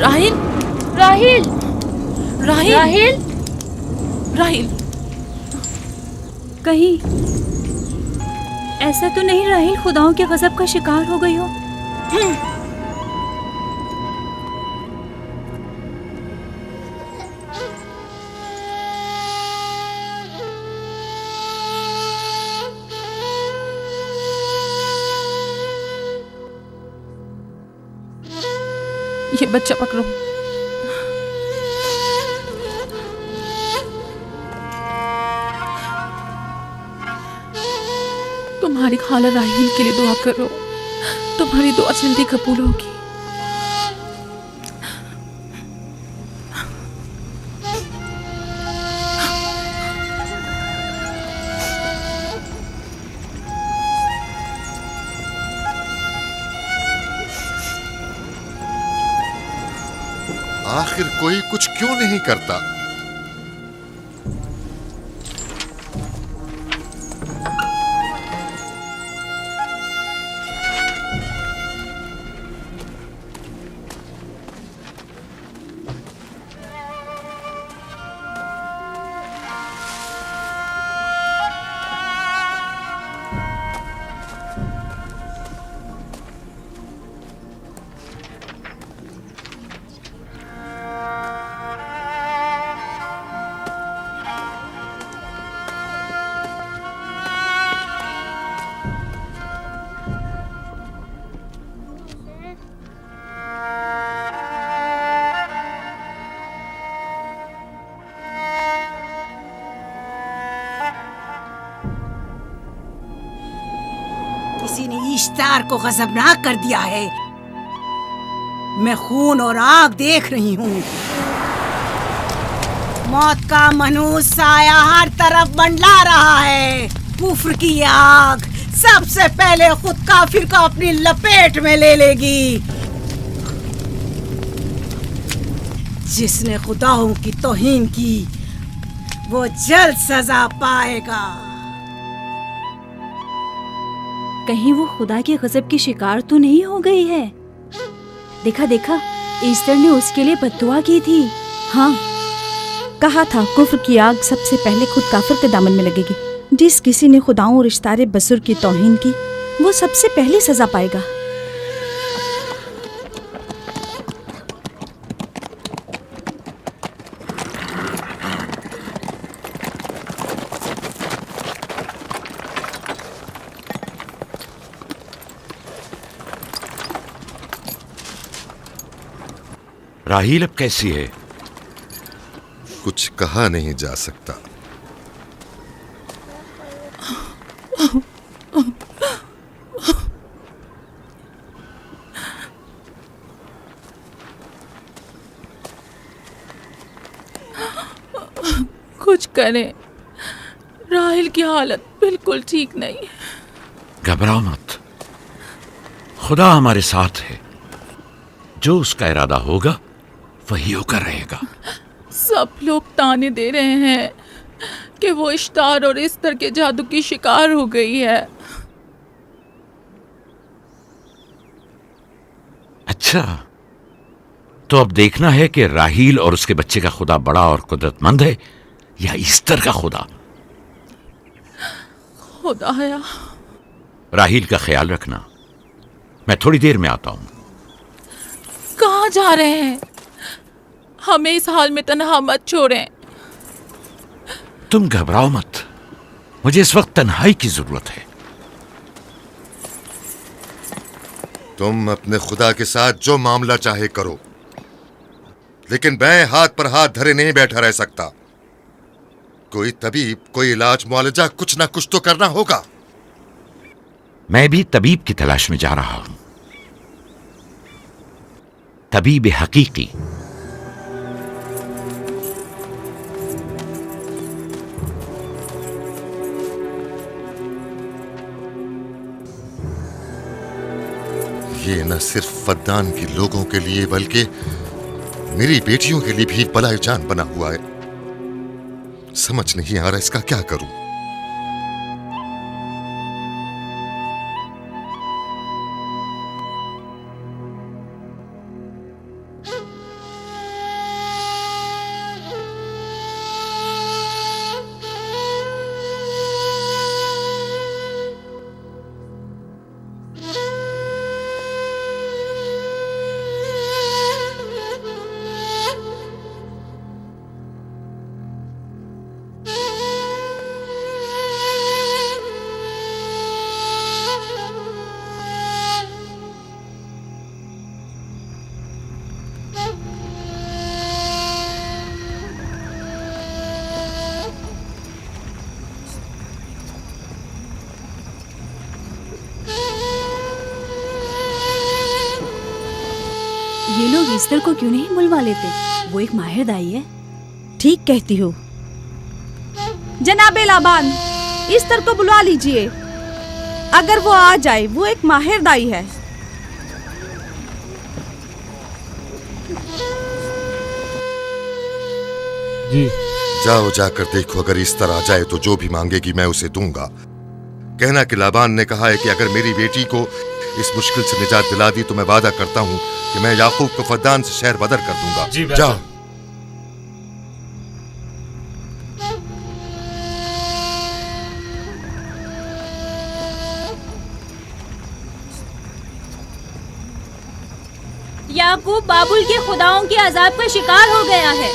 राहिल, राहिल, राहिल, राहिल, राहिल। कहीं ऐसा तो नहीं राहिल खुदाओं के गजब का शिकार हो गई हो? ये बच्चा पकड़ो। तुम्हारी खाला राहिल के लिए दुआ करो, तुम्हारी दुआ जल्दी कबूल होगी। आखिर कोई कुछ क्यों नहीं करता? किसी ने इश्तार को गजबनाक कर दिया है। मैं खून और आग देख रही हूँ। मौत का मनहूस साया हर तरफ मंडला रहा है। कुफ्र की ये आग सबसे पहले खुद काफिर को अपनी लपेट में ले लेगी। जिसने खुदाओं की तौहीन की वो जल्द सजा पाएगा। कहीं वो खुदा के गजब की शिकार तो नहीं हो गई है? देखा देखा, ईस्टर ने उसके लिए बद्दुआ की थी। हाँ, कहा था कुफ्र की आग सबसे पहले खुद काफिर के दामन में लगेगी। जिस किसी ने खुदाओं और इश्तारे बसुर की तौहीन की वो सबसे पहले सजा पाएगा। राहील अब कैसी है? कुछ कहा नहीं जा सकता। कुछ करें, राहिल की हालत बिल्कुल ठीक नहीं है। घबराओ मत, खुदा हमारे साथ है। जो उसका इरादा होगा वही होकर रहेगा। सब लोग ताने दे रहे हैं कि वो इश्तार और इस्तर के जादू की शिकार हो गई है। अच्छा, तो अब देखना है कि राहील और उसके बच्चे का खुदा बड़ा और कुदरतमंद है या ईस्टर का खुदा। खुदाया, राहील का ख्याल रखना। मैं थोड़ी देर में आता हूं। कहाँ जा रहे हैं? हमें इस हाल में तन्हा मत छोड़ें। तुम घबराओ मत, मुझे इस वक्त तन्हाई की जरूरत है। तुम अपने खुदा के साथ जो मामला चाहे करो, लेकिन मैं हाथ पर हाथ धरे नहीं बैठा रह सकता। कोई तबीब, कोई इलाज मुआलजा, कुछ ना कुछ तो करना होगा। मैं भी तबीब की तलाश में जा रहा हूं, तबीब हकीकी। ये न सिर्फ फद्दान के लोगों के लिए बल्कि मेरी बेटियों के लिए भी बलाए जान बना हुआ है। समझ नहीं आ रहा इसका क्या करूं। ये लोग ईस्टर को क्यों नहीं बुलवा लेते? वो एक माहिर दाई है। ठीक कहती हो। जनाबे लाबान, ईस्टर को बुलवा लीजिए। अगर वो आ जाए, वो एक माहिर दाई है। जी। जाओ जाकर देखो, अगर ईस्टर आ जाए तो जो भी मांगेगी मैं उसे दूंगा। कहना कि लाबान ने कहा है कि अगर मेरी बेटी को इस मुश्किल से निजात दिला दी तो मैं वादा करता हूँ कि मैं याकूब को फद्दान से शहर बदर कर दूंगा। जी, जाओ। याकूब बाबुल के खुदाओं के अजाब का शिकार हो गया है।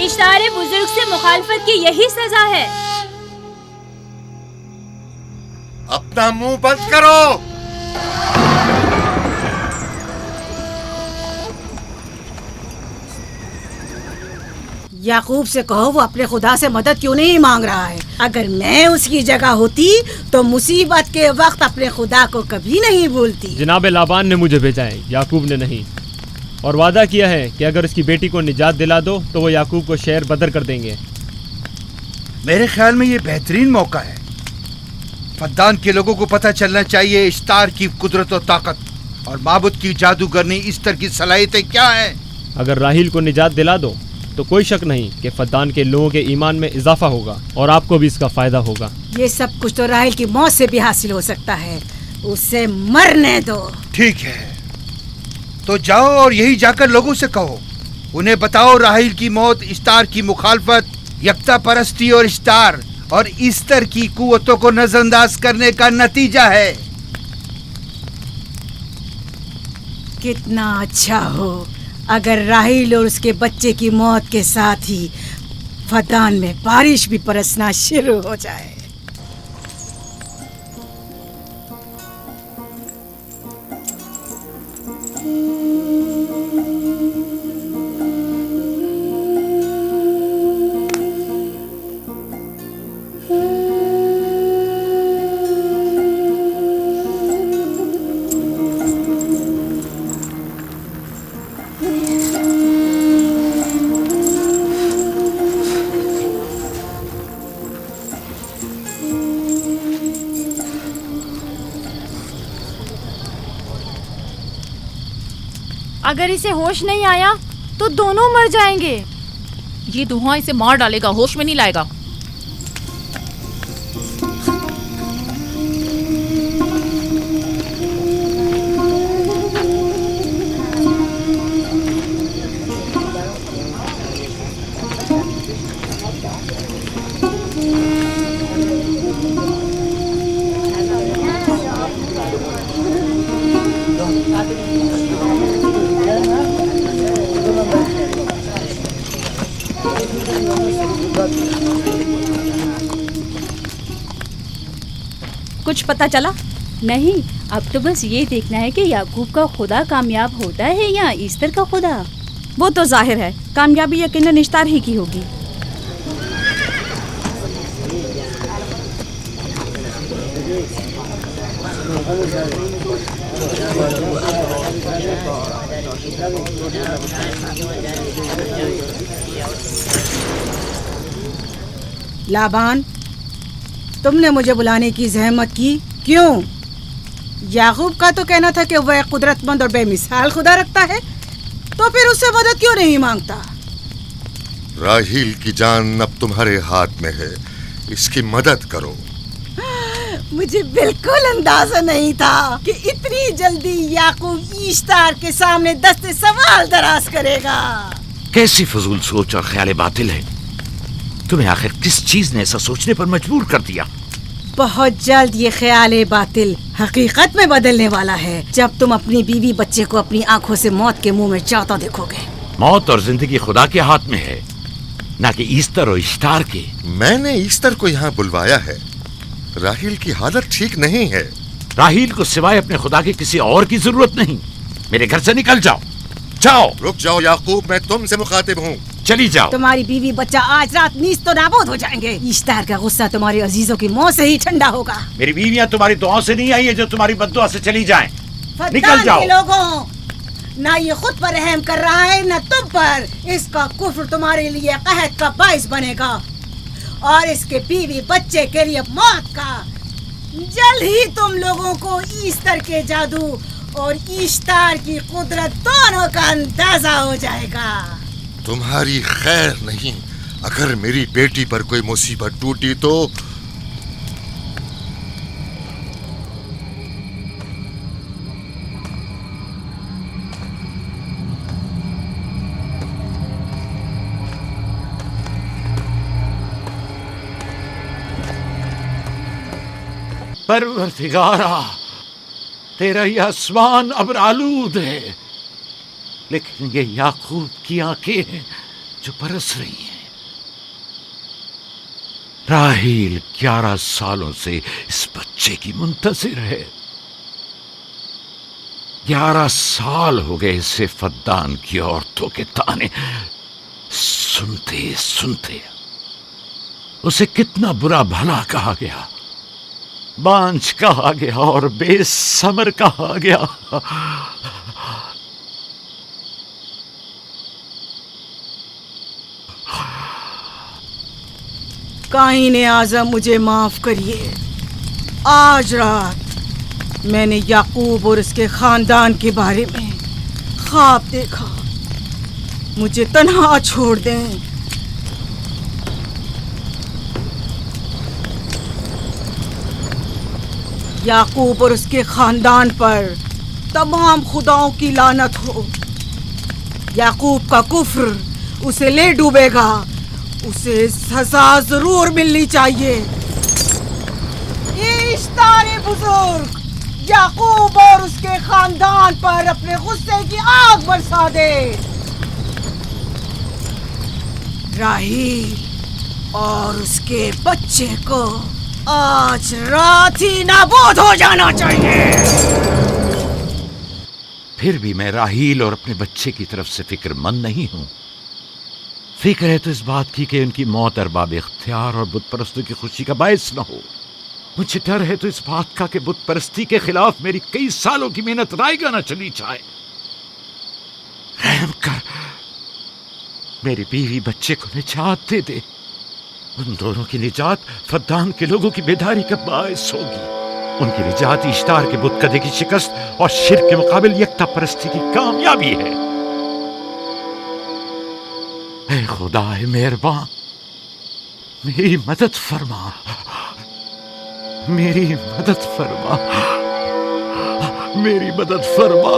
इश्तारे बुजुर्ग से मुखालफत की यही सजा है। अपना मुंह बंद करो। याकूब से कहो वो अपने खुदा से मदद क्यों नहीं मांग रहा है। अगर मैं उसकी जगह होती तो मुसीबत के वक्त अपने खुदा को कभी नहीं भूलती। जनाब लाबान ने मुझे भेजा है, याकूब ने नहीं। और वादा किया है कि अगर उसकी बेटी को निजात दिला दो तो वो याकूब को शहर बदर कर देंगे। मेरे ख्याल में ये बेहतरीन मौका है। फद्दान के लोगों को पता चलना चाहिए इश्तार की कुदरत और ताकत और माबुद की जादूगरनी ईस्टर की सलाहियतें क्या हैं। अगर राहील को निजात दिला दो तो कोई शक नहीं कि फद्दान के लोगों के ईमान में इजाफा होगा और आपको भी इसका फायदा होगा। ये सब कुछ तो राहिल की मौत से भी हासिल हो सकता है। उसे मरने दो। ठीक है, तो जाओ और यही जाकर लोगों से कहो। उन्हें बताओ राहील की मौत इश्तार की मुखालफत, यकता परस्ती और इश्तार और ईस्टर की कुव्वतों को नजरअंदाज करने का नतीजा है। कितना अच्छा हो अगर राहील और उसके बच्चे की मौत के साथ ही फद्दान में बारिश भी बरसना शुरू हो जाए। अगर इसे होश नहीं आया तो दोनों मर जाएंगे। ये धुआं इसे मार डालेगा, होश में नहीं लाएगा। कुछ पता चला? नहीं, अब तो बस ये देखना है कि याकूब का खुदा कामयाब होता है या ईस्टर का खुदा। वो तो जाहिर है कामयाबी यकीनन इश्तार ही की होगी। लाबान, तुमने मुझे बुलाने की जहमत की क्यों? याकूब का तो कहना था कि वह एक कुदरतमंद और बेमिसाल खुदा रखता है, तो फिर उससे मदद क्यों नहीं मांगता? राहील की जान अब तुम्हारे हाथ में है, इसकी मदद करो। मुझे बिल्कुल अंदाजा नहीं था कि इतनी जल्दी याकूब ईश्तार के सामने दस्ते सवाल दराज करेगा। कैसी फजूल सोच और ख्याल बातिल है। तुम्हें आखिर किस चीज ने ऐसा सोचने पर मजबूर कर दिया? बहुत जल्द ये ख्याल बातिल हकीकत में बदलने वाला है, जब तुम अपनी बीवी बच्चे को अपनी आंखों से मौत के मुंह में जाता देखोगे। मौत और जिंदगी खुदा के हाथ में है, ना कि ईस्टर और इश्तार के। मैंने ईस्टर को यहाँ बुलवाया है। राहील की हालत ठीक नहीं है। राहील को सिवाय अपने खुदा के किसी और की जरूरत नहीं। मेरे घर से निकल जाओ। जाओ। रुक जाओ याकूब, मैं तुमसे मुखातिब हूँ। चली जाओ। तुम्हारी बीवी बच्चा आज रात नीस तो नाबूद हो जाएंगे। इश्तार का गुस्सा तुम्हारे अजीजों की मौत से ही ठंडा होगा। मेरी बीवियां तुम्हारी दुआओं से नहीं आई है जो तुम्हारी बद्दुआ से चली जाएं। निकल फद्दान जाओ। के लोगों, ना ये खुद पर रहम कर रहा है न तुम पर। इसका कुफ्र तुम्हारे लिए कहत का बाइस बनेगा और इसके बीवी बच्चे के लिए मौत का। जल्द ही तुम लोगों को ईस्टर के जादू और ईस्टर की कुदरत दोनों का अंदाजा हो जाएगा। तुम्हारी खैर नहीं, अगर मेरी बेटी पर कोई मुसीबत टूटी तो परवरदिगारा, तेरा ये आसमान अब आलूद है, लेकिन ये याकूब की आंखें हैं जो बरस रही हैं। राहील 11 सालों से इस बच्चे की मुंतजिर है। 11 साल हो गए इसे फद्दान की औरतों के ताने सुनते सुनते। उसे कितना बुरा भला कहा गया, बांझ कहा गया और बेसमर कहा गया। काईने आज़म, मुझे माफ करिए। आज रात मैंने याकूब और उसके खानदान के बारे में ख्वाब देखा। मुझे तन्हा छोड़ दें। याकूब और उसके खानदान पर तमाम खुदाओं की लानत हो। याकूब का कुफ्र उसे ले डूबेगा, उसे सजा जरूर मिलनी चाहिए। इश्तारे बुजुर्ग, याकूब और उसके खानदान पर अपने गुस्से की आग बरसा दे। राहील और उसके बच्चे को आज रात ही नाबूद हो जाना चाहिए। फिर भी मैं राहील और अपने बच्चे की तरफ से फिक्रमंद नहीं हूं। फिक्र है तो इस बात की कि उनकी मौत अरबाब इख्तियार और बुत परस्तों की खुशी का बायस न हो। मुझे डर है तो इस बात का कि बुत परस्ती के खिलाफ मेरी कई सालों की मेहनत रायगा न चली जाए। रहम कर, मेरी बीवी बच्चे को निजात दे दे। उन दोनों की निजात फद्दान के लोगों की बेदारी का बायस होगी। उनकी निजात इश्तार के बुत कदे की शिकस्त और शिर्क के मुकाबिल यकता परस्ती की कामयाबी है। ऐ खुदा मेहरबान, मेरी मदद फरमा, मेरी मदद फरमा, मेरी मदद फरमा।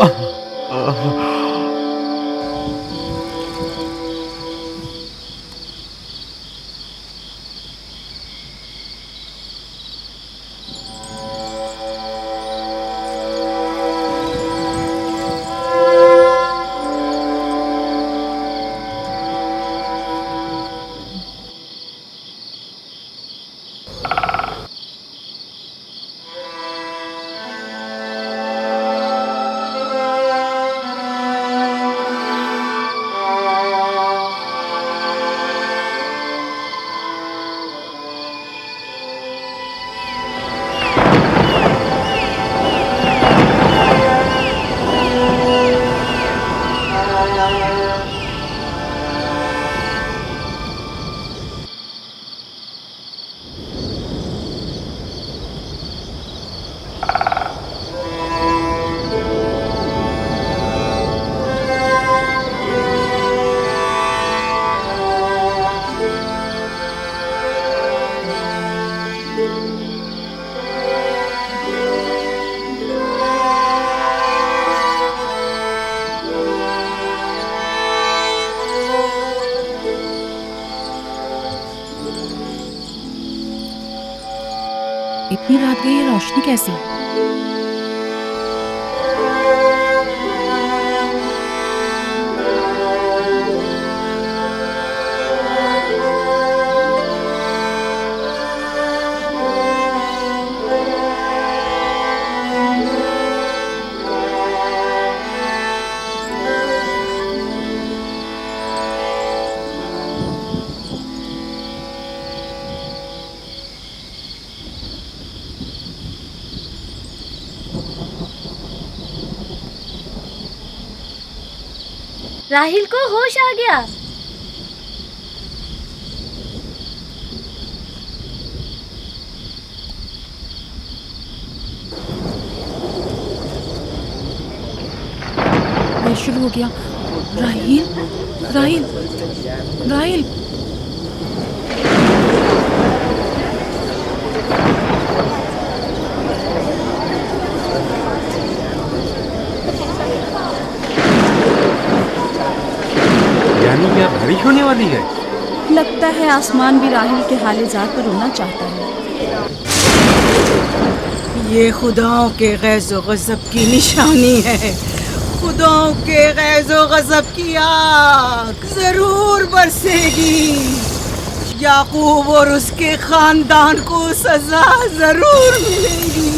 इतनी रात गई है, रोशनी कैसी? राहिल को होश आ गया। ये शुरू हो गया। राहिल, राहिल, राहिल। यानी क्या बारिश होने वाली है? लगता है आसमान भी राहिल के हाले ज़ात पर रोना चाहता है। ये खुदाओं के गैज़ो गज़ब की निशानी है। खुदाओं के गैज़ो गज़ब की आग जरूर बरसेगी। याकूब और उसके खानदान को सजा जरूर मिलेगी।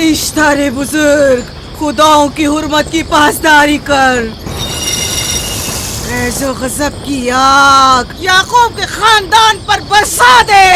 इश्तारे बुजुर्ग, खुदाओं की हुर्मत की पासदारी कर। गैज़ो गज़ब की आग याकूब के खानदान पर बरसा दे।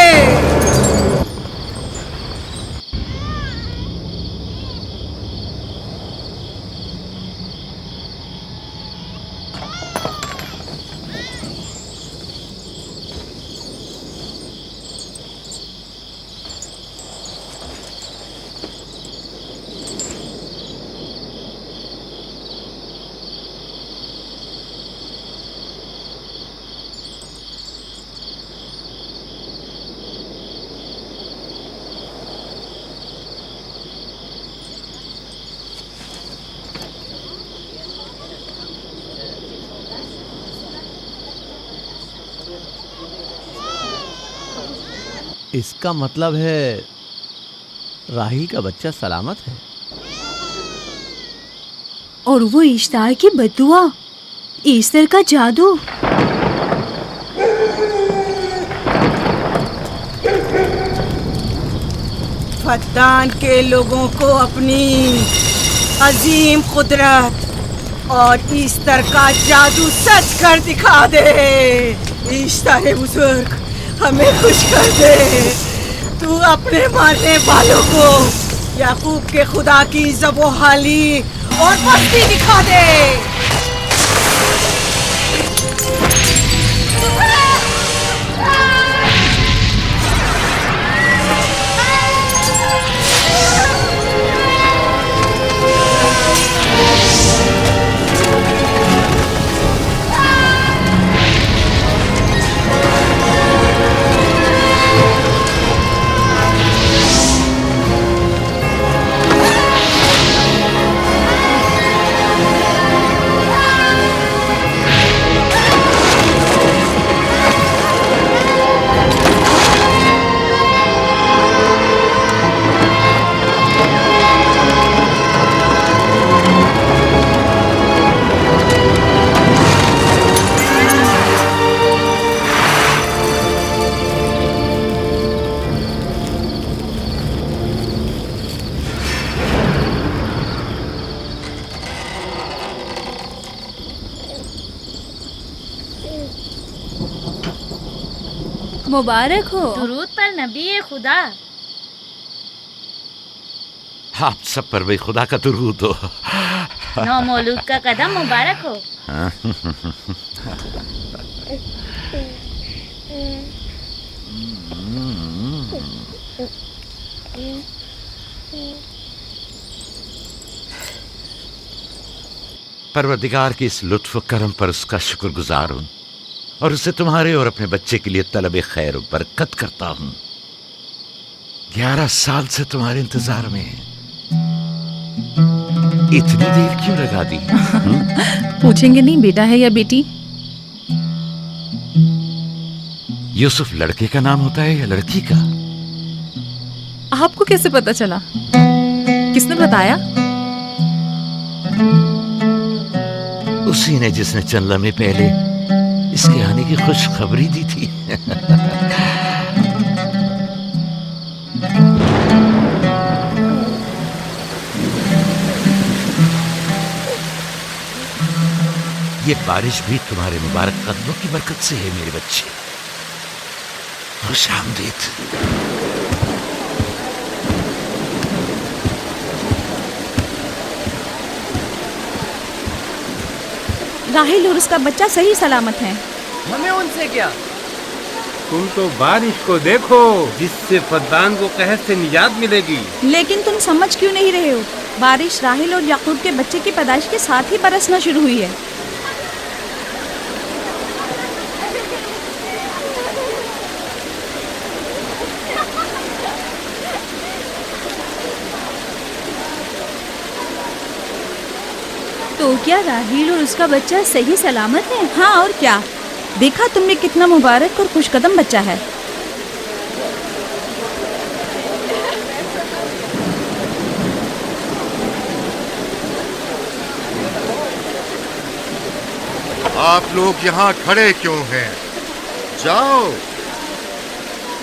इसका मतलब है राहिल का बच्चा सलामत है। और वो इश्तार की बद्दुआ, ईस्टर का जादू। फद्दान के लोगों को अपनी अजीम कुदरत और ईस्टर का जादू सच कर दिखा दे। ईस्टर बुजुर्ग, हमें खुश कर दे। तू अपने मारने वालों को याकूब के खुदा की ज़बोहाली और मस्ती दिखा दे। मुबारक हो। दुरूद पर नबी खुदा। आप सब पर भी खुदा का दुरूद हो। नौ मौलूद का कदम मुबारक हो। परवरदिगार की इस लुत्फ करम पर उसका शुक्रगुजार हूँ और उसे तुम्हारे और अपने बच्चे के लिए तलब खैर और बरकत करता हूँ। 11 साल से तुम्हारे इंतजार में है। इतनी देर क्यों लगा दी? पूछेंगे नहीं बेटा है या बेटी? यूसुफ लड़के का नाम होता है या लड़की का? आपको कैसे पता चला? किसने बताया? उसी ने जिसने चंद लम्हे पहले इसके आने की खुशखबरी दी थी। ये बारिश भी तुम्हारे मुबारक कदमों की बरकत से है मेरे बच्चे। खुश आमदीद। राहिल और उसका बच्चा सही सलामत हैं। हमें उनसे क्या? तुम तो बारिश को देखो, जिससे फद्दान को कहर से निजात मिलेगी। लेकिन तुम समझ क्यों नहीं रहे हो? बारिश राहिल और याकूब के बच्चे की पैदाइश के साथ ही बरसना शुरू हुई है। तो क्या राहिल और उसका बच्चा सही सलामत है? हाँ, और क्या। देखा तुमने कितना मुबारक और खुशकदम बच्चा है। आप लोग यहाँ खड़े क्यों हैं? जाओ,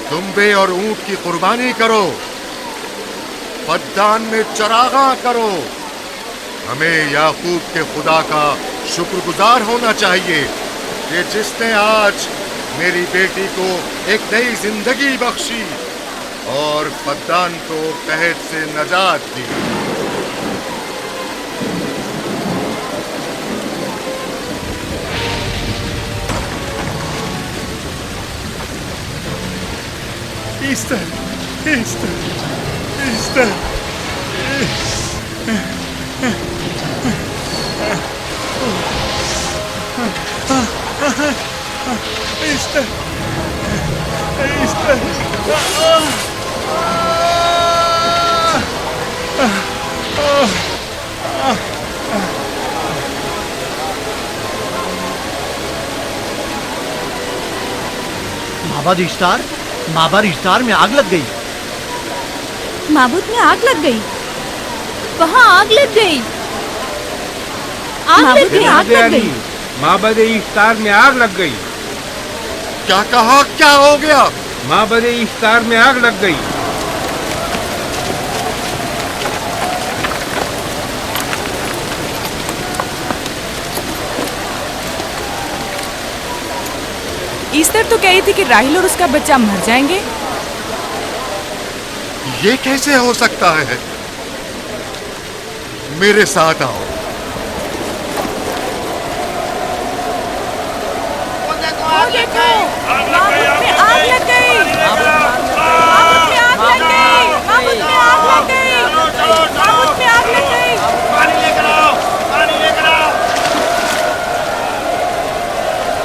दुम्बे और ऊंट की कुर्बानी करो, फद्दान में चरागा करो। हमें याकूब के खुदा का शुक्रगुजार होना चाहिए कि जिसने आज मेरी बेटी को एक नई जिंदगी बख्शी और फद्दान को कहर से नजात दी। माबाद इश्तार में आग लग गई। माबूद में आग लग गई। वहाँ आग लग गई। माबूद में आग लग गई। माबद इफ्तार में आग लग गई। क्या कहा? क्या हो गया? माबद इफ्तार में आग लग गई। ईस्टर तो कह रही थी कि राहिल और उसका बच्चा मर जाएंगे। ये कैसे हो सकता है? मेरे साथ आओ। देखो, माबूद में आग लग गई। माबूद में आग लग गई। माबूद में आग लग गई। माबूद में आग लग गई। पानी लेकर आओ, पानी लेकर आओ।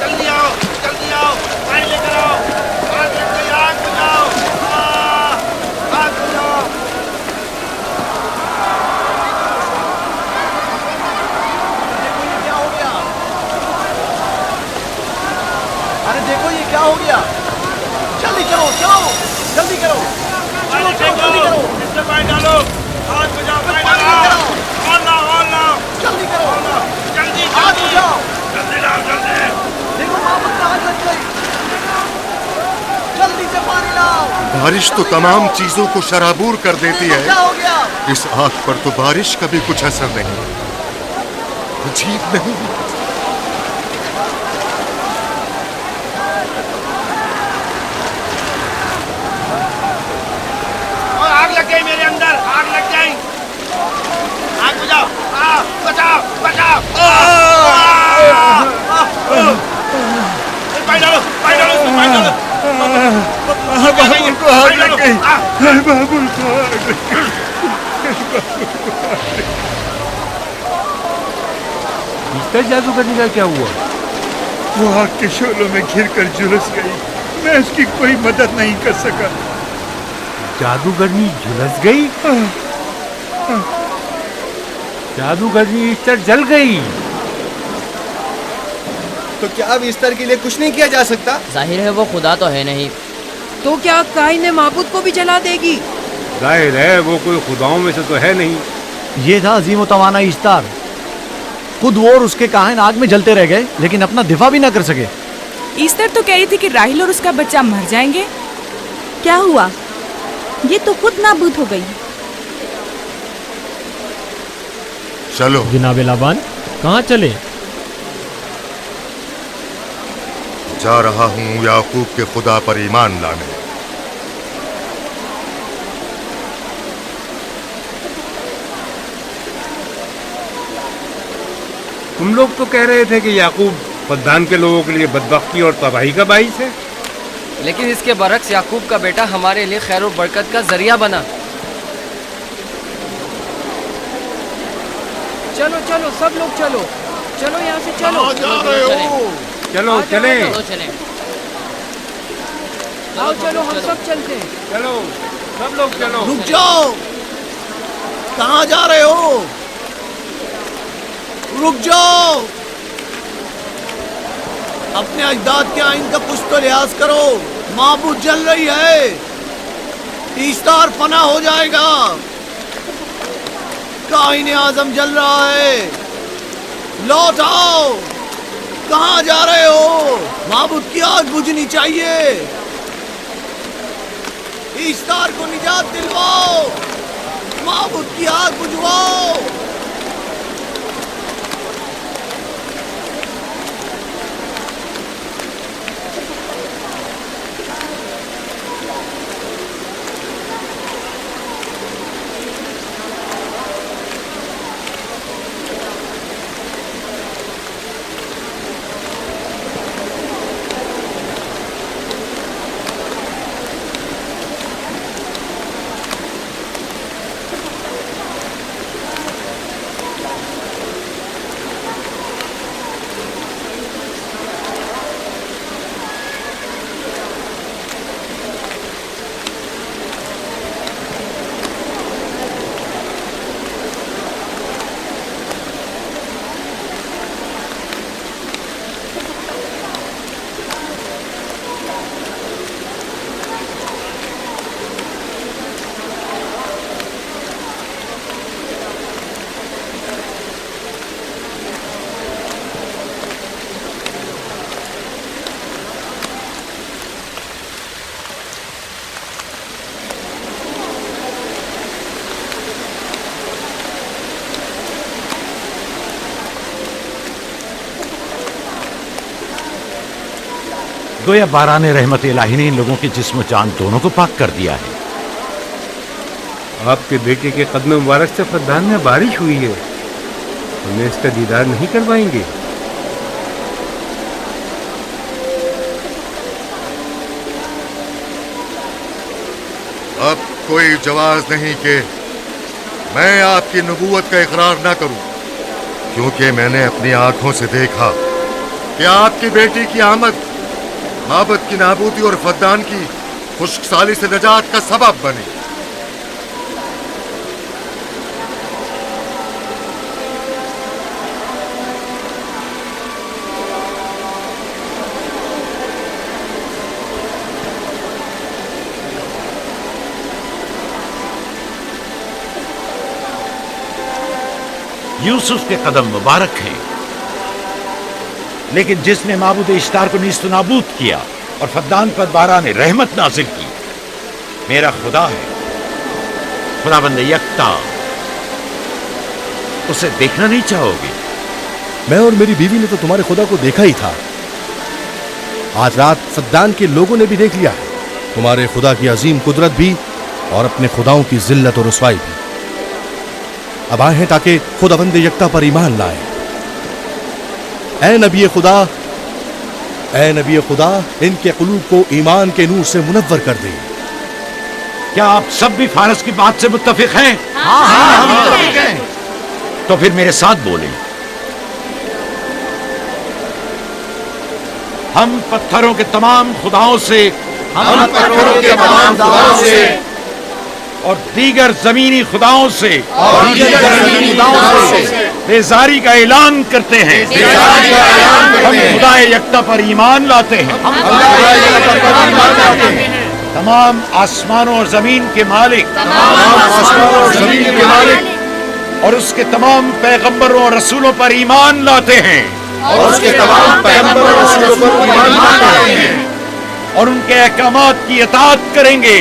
जल्दी आओ, जल्दी आओ, पानी लेकर आओ। आग लग गई, आग बुझाओ। आग बुझाओ। अरे देखो ये क्या हो गया। जल्दी करो, चलो जल्दी करो, चलो जल्दी करो। इसमें पानी डालो, आग बुझाओ, पानी डालो। और लाओ, जल्दी करो, जल्दी आग बुझाओ। जल्दी लाओ, जल्दी। देखो माबूद में आग लग गई। जल्दी से पानी लाओ। बारिश तो तमाम चीजों को शराबूर कर देती है। क्या हो गया? इस आग पर तो बारिश का भी कुछ असर नहीं। अजीब नहीं? और आग लग गई मेरे अंदर, आग लग गई। आग बुझाओ, बचाओ, बचाओ। पानी डालो, पानी डालो, इसमें पानी डालो। बाबुल को आग लग गई। बाबुल को आग लग गई। ईस्टर जादूगरनी का क्या हुआ? वो आग के शोलों में घिरकर झुलस गई। मैं उसकी कोई मदद नहीं कर सका। जादूगरनी झुलस गई? जादूगरनी ईस्टर जल गई। तो क्या अब ईस्टर के लिए कुछ नहीं किया जा सकता? जाहिर है वो खुदा तो है नहीं। तो क्या काइन ने माबूद को भी जला देगी? जाहिर है वो कोई खुदाओं में से तो है नहीं। ये था अजीम तवाना इश्तार। खुद वो और उसके काहिन आग में जलते रह गए, लेकिन अपना दिफा भी न कर सके। ईस्टर तो कह रही थी कि राहिल और उसका बच्चा मर जाएंगे। क्या हुआ? ये तो खुद नाबूद हो गई। चलो जनाब लाबान, कहाँ चले? जा रहा हूं याकूब के खुदा पर ईमान लाने। तुम लोग तो कह रहे थे कि याकूब फद्दान के लोगों के लिए बदबख्ती और तबाही का बाइस है। लेकिन इसके बरक्स याकूब का बेटा हमारे लिए खैर और बरकत का जरिया बना। चलो चलो सब लोग चलो, चलो यहाँ से चलो। चलो चले, आओ चलो हम सब चलते हैं। चलो सब लोग चलो। रुक जाओ, कहाँ जा रहे हो? रुक जाओ, अपने अजदाद के आइन का कुछ तो लिहाज करो। माबूद जल रही है, ईस्तार फना हो जाएगा। काइन आजम जल रहा है, लौट आओ। कहाँ जा रहे हो? माबूद की आग बुझनी चाहिए। ईस्तार को निजात दिलवाओ, माबूद की आग बुझवाओ। गोया बारान रहमत इलाही ने इन लोगों के जिस्म जान दोनों को पाक कर दिया है। आपके बेटे के कदम मुबारक से फद्दान में बारिश हुई है, हमें इसका दीदार नहीं करवाएंगे। अब कोई जवाज नहीं कि मैं आपकी नबूवत का इकरार ना करूं, क्योंकि मैंने अपनी आंखों से देखा कि आपकी बेटी की आमद माबद की नाबूदी और फद्दान की खुश्कसाली से निजात का सबब बने। यूसुफ के कदम मुबारक हैं, लेकिन जिसने माबूद इश्तार को नीस्त नाबूद किया और फद्दान पर बारान रहमत नाजिल की, मेरा खुदा है, खुदाबंद यकता। उसे देखना नहीं चाहोगे? मैं और मेरी बीवी ने तो तुम्हारे खुदा को देखा ही था। आज रात फद्दान के लोगों ने भी देख लिया है, तुम्हारे खुदा की अजीम कुदरत भी और अपने खुदाओं की जिल्लत और रुसवाई भी। अब आए हैं ताकि खुदाबंद यकता पर ईमान लाए। ऐ नबी खुदा, इनके कुलूब को ईमान के नूर से मुनव्वर कर दे। क्या आप सब भी फारस की बात से मुत्तफिक हैं? हाँ, हम मुत्तफिक हैं। तो फिर मेरे साथ बोलें। हम पत्थरों के तमाम खुदाओं से और दीगर जमीनी खुदाओं से बेजारी का ऐलान करते हैं। हम खुदा यकता पर ईमान लाते हैं। तमाम आसमानों और जमीन के मालिक और उसके तमाम पैगंबरों और रसूलों पर ईमान लाते हैं और उनके अहकामात की इताअत करेंगे।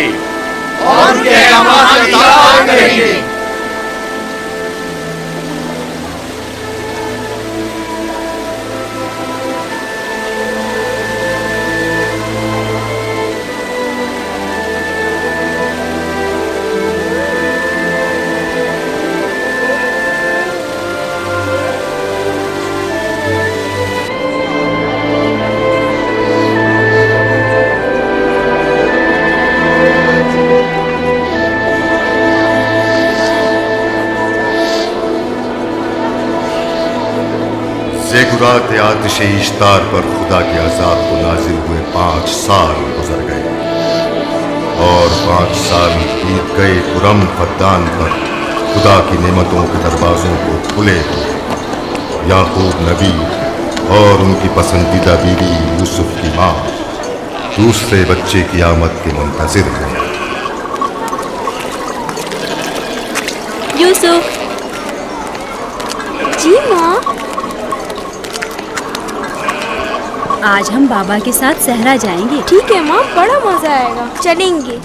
रात आतिश इश्तार पर खुदा के अज़ाब को नाजिल हुए 5 साल गुजर गए और 5 साल बीत गए खुरम फद्दान पर खुदा की नेमतों के दरवाजों को खुले हुए। याकूब नबी और उनकी पसंदीदा बीवी यूसुफ की माँ दूसरे बच्चे की आमद के मुंतजिर हैं। यूसुफ। जी माँ। आज हम बाबा के साथ सहरा जाएंगे। ठीक है माँ, बड़ा मजा आएगा, चलेंगे।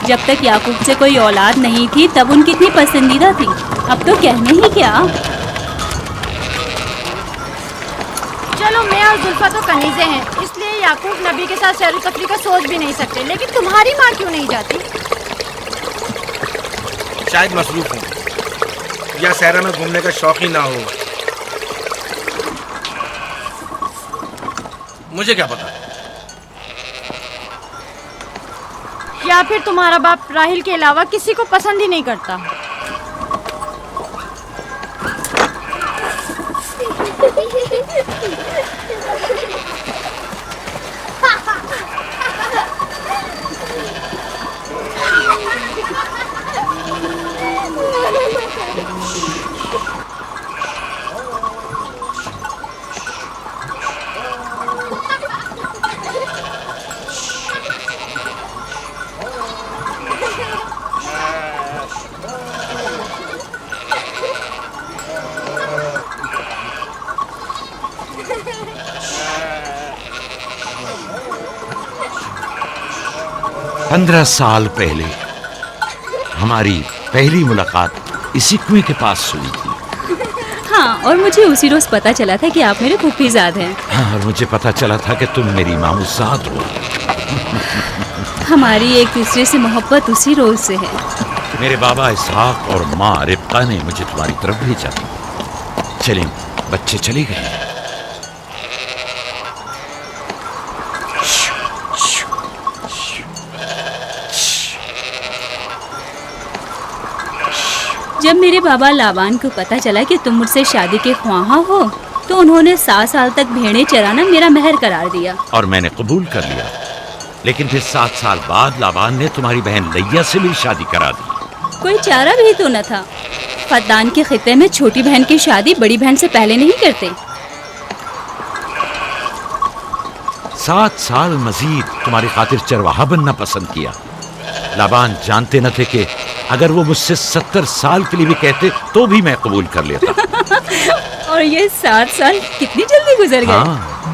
जब तक याकूब से कोई औलाद नहीं थी तब उनकी इतनी पसंदीदा थी, अब तो कहने ही क्या। चलो, मैं और जुल्फा तो कनीज़े हैं, इसलिए याकूब नबी के साथ सैर तफरी का सोच भी नहीं सकते। लेकिन तुम्हारी माँ क्यों नहीं जाती? शायद मसरूफ हूँ या सहरा में घूमने का शौक ही ना हो, मुझे क्या पता। या फिर तुम्हारा बाप राहिल के अलावा किसी को पसंद ही नहीं करता। पंद्रह साल पहले हमारी पहली मुलाकात इसी कुएं के पास हुई थी। हाँ, और मुझे उसी रोज पता चला था कि आप मेरे फूफीजाद हैं। हाँ, और मुझे पता चला था कि तुम मेरी मामूजाद हो। हमारी एक दूसरे से मोहब्बत उसी रोज से है। मेरे बाबा इसहाक और माँ रिब्का ने मुझे तुम्हारी तरफ भेजा। चलें, बच्चे चले गए। जब मेरे बाबा लाबान को पता चला कि तुम मुझसे शादी के ख्वाहा हो तो उन्होंने 7 साल तक भेड़ें चराना मेरा महर करार दिया। और मैंने कबूल कर लिया। लेकिन फिर 7 साल बाद लाबान ने तुम्हारी बहन लैया से मेरी शादी करा दी। कोई चारा भी तो न था। फद्दान के खित्ते में छोटी बहन की शादी बड़ी बहन से पहले नहीं करते। 7 साल मजीद तुम्हारी खातिर चरवाहा बनना पसंद किया। लाबान जानते न थे कि अगर वो मुझसे 70 साल के लिए भी कहते तो भी मैं कबूल कर लेता। और ये 7 साल कितनी जल्दी गुजर गए। हाँ,